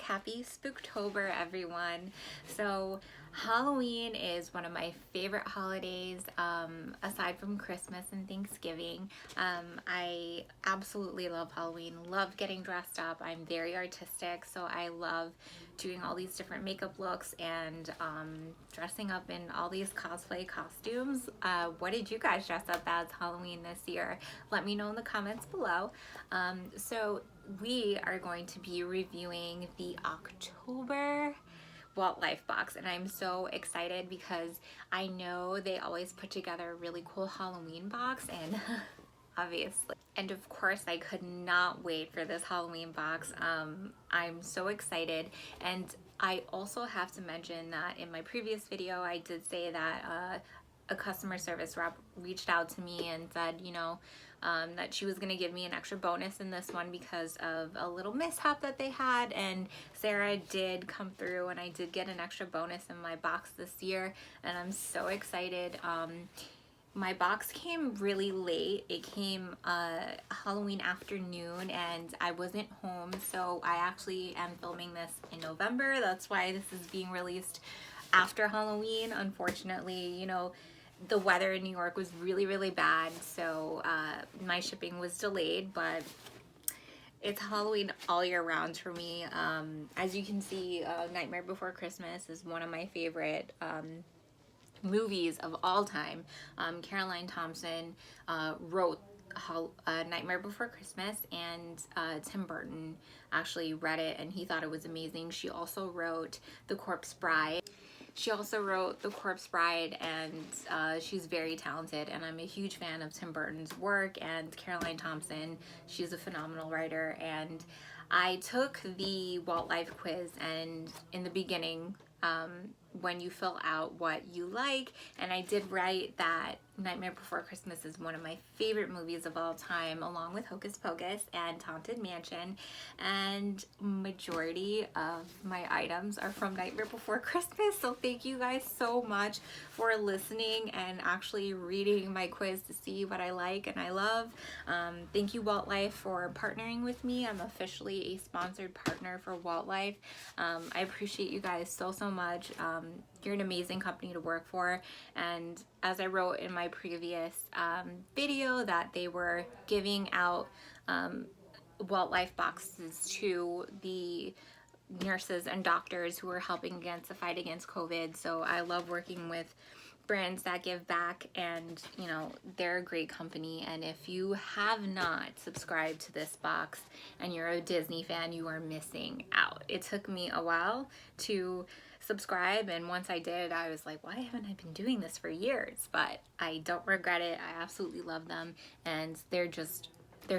happy Spooktober, everyone. So Halloween is one of my favorite holidays, aside from Christmas and Thanksgiving. I absolutely love Halloween, love getting dressed up. I'm very artistic, so I love doing all these different makeup looks and dressing up in all these cosplay costumes. What did you guys dress up as Halloween this year? Let me know in the comments below. So we are going to be reviewing the October Walt Life box, and I'm so excited because I know they always put together a really cool Halloween box, and obviously, and of course, I could not wait for this Halloween box. I'm so excited. And I also have to mention that in my previous video I did say that a customer service rep reached out to me and said, that she was going to give me an extra bonus in this one because of a little mishap that they had, and Sarah did come through and I did get an extra bonus in my box this year, and I'm so excited. My box came really late. It came Halloween afternoon and I wasn't home, so I actually am filming this in November. That's why this is being released after Halloween. Unfortunately, the weather in New York was really bad, so my shipping was delayed, but it's Halloween all year round for me. As you can see, Nightmare Before Christmas is one of my favorite movies of all time. Caroline Thompson wrote Nightmare Before Christmas, and Tim Burton actually read it and he thought it was amazing. She also wrote The Corpse Bride. And she's very talented, and I'm a huge fan of Tim Burton's work and Caroline Thompson. She's a phenomenal writer, and I took the Walt Life quiz, and in the beginning, when you fill out what you like, and I did write that Nightmare Before Christmas is one of my favorite movies of all time, along with Hocus Pocus and Haunted Mansion, and majority of my items are from Nightmare Before Christmas. So thank you guys so much for listening and actually reading my quiz to see what I like and I love. Thank you, Walt Life, for partnering with me. I'm officially a sponsored partner for Walt Life. I appreciate you guys so much. You're an amazing company to work for, and as I wrote in my previous video, that they were giving out Walt Life boxes to the nurses and doctors who are helping against the fight against COVID. So I love working with brands that give back, and they're a great company. And if you have not subscribed to this box and you're a Disney fan, you are missing out. It took me a while to subscribe, and once I did, I was like, why haven't I been doing this for years? But I don't regret it. I absolutely love them, and they're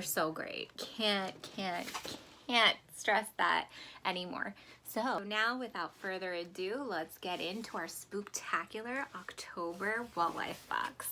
so great. Can't stress that anymore. So now, without further ado, let's get into our spooktacular October Walt Life box.